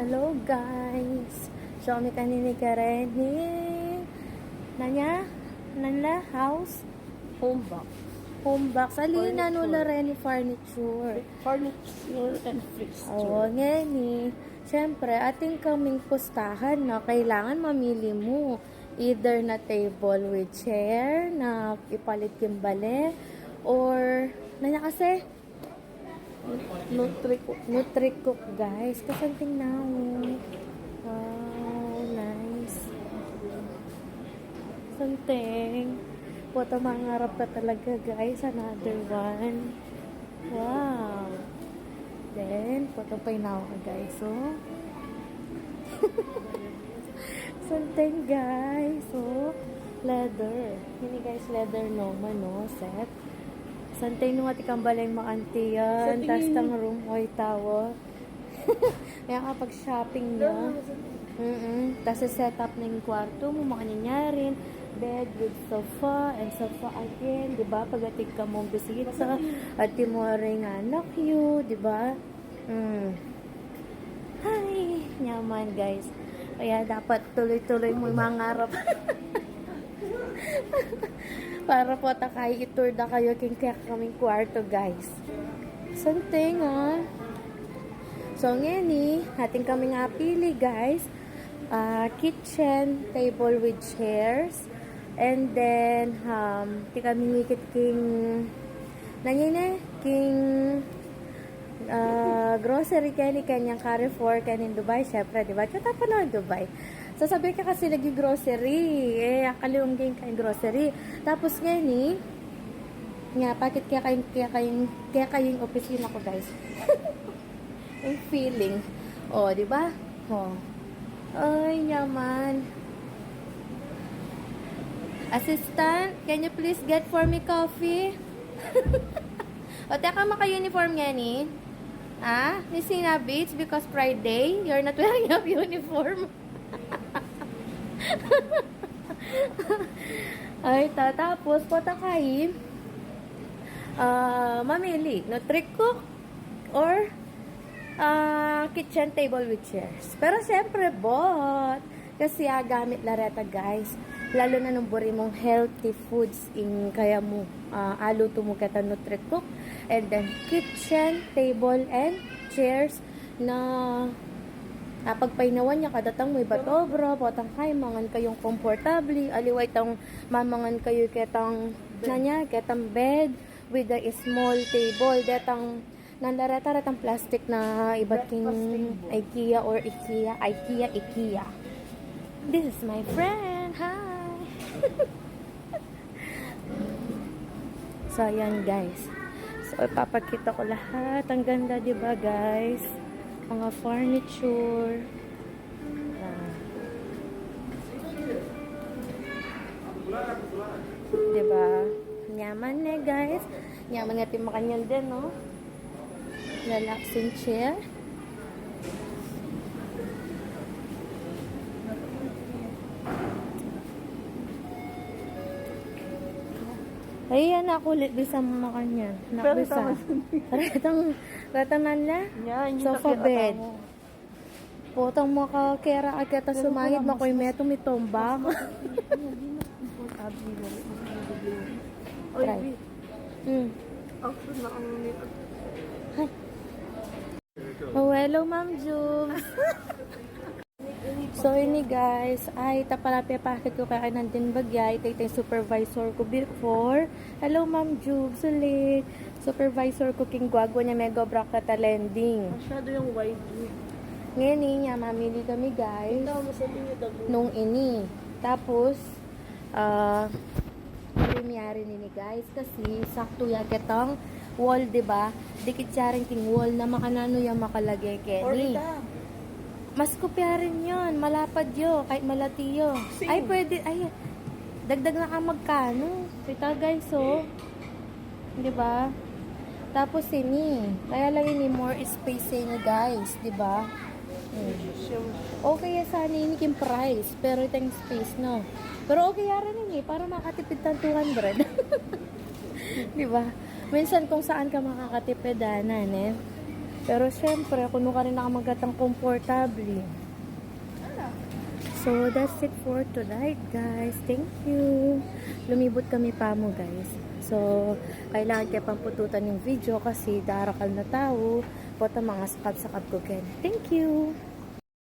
Hello guys. So kami kanini kare ni Nanya house Home box. home box ali na Furniture. nula rin ni furniture. Furniture and fixture. Oo, ngani. Siyempre, ating kaming pustahan na kailangan mamili mo. Either na table with chair na ipalit kimbale or nanya kasi Nutri-cook guys. Kasanting na wow, nice. Something. Puto mangarap ka talaga guys. Another one. Wow. Then, puto pa inaw ka guys. So, something guys. So, leather. Hindi guys, leather naman no, set. Santay nung ati kambalay mo auntie yan. Tas tang room oy tawo. Kaya kapag shopping nyo. Tas set up ng kwarto mo, makanyanyarin. Bed with sofa and sofa again. Diba? Pag-atig ka mong bisita. At mo rin anak you. Diba? Hi! Nyaman guys. Kaya dapat tuloy-tuloy mo mangarap. Para po takay itur na kayo kaya kaming kwarto guys. Something So ngani, ating kaming apili guys. Kitchen, table with chairs. And then, ti kami ngikit grocery kani kanyang Carrefour kanin Dubai. Syempre, diba? Kita pa na Dubai. So, sabi ka kasi lagi grocery. Akaliungging kain grocery. Tapos ngani, nga, bakit kaya kayong opisina ko, guys? Yung feeling. Oh, di ba? Oh. Ay, yaman. Assistant, can you please get for me coffee? O, teka maka-uniform nga ni. Ni sinabi, it's because Friday, you're not wearing your uniform. Ay, tapos patakain mamili Nutri-cook or kitchen table with chairs. Pero syempre bot kasi gamit lareta guys, lalo na nung buri mong healthy foods in kaya mo aluto mo kata Nutri-cook and then kitchen table and chairs na pagpainawan niya kadatang may bato bro, potang kay mangan kayong komportabli, aliway tang mamangan kayo ketang ketang bed with a small table, detang nandarata-ratang plastic na iba't king IKEA or IKEA. This is my friend, hi! So, ayan guys. So, ipapakita ko lahat. Ang ganda, diba guys? Mga furniture. Diba? Nyaman na guys. Nyaman natin makanyan din, no? Relaxing chair. Ayan ako ulit bisa makanyan. Nakbisa. Ratanan na. Sofa bed. Potang makakera agata sumahid makoy meto mitomba. Try. Hi. Oh, hello Ma'am Jubes. So, ini guys, ay tapalapi pakit ko kaya nandun bagyay. Ito yung supervisor ko before. Hello Ma'am Jubes ulit. Supervisor ko king gwagwa niya mega bracket lending. Masyado yung wide. Ngayon niya, mamili kami guys. Nung ini. Tapos, premiere nini guys. Kasi, sakto ya ketang wall, diba? Dikit siya rin king wall na makanano yung makalagay keni. Mas kopya rin yun. Malapad yun. Kahit malati yun. Ay, pwede. Ay, dagdag na ka magkano. Kita guys, oh. Diba? Tapos ini. Kaya lang ini more space ini guys. Diba? Okay sana ini king price. Pero ito yung space, no? Pero okay rin ini. Para makatipid ng 200. Diba? Minsan kung saan ka makakatipid, Pero syempre, kuno ka rin nakamagatang komportable. So, that's it for tonight, guys. Thank you. Lumibot kami pa mo, guys. So, kailangan kaya pampututan yung video kasi darakal na tao. Pota mga sakab-sakab ko, Ken. Thank you.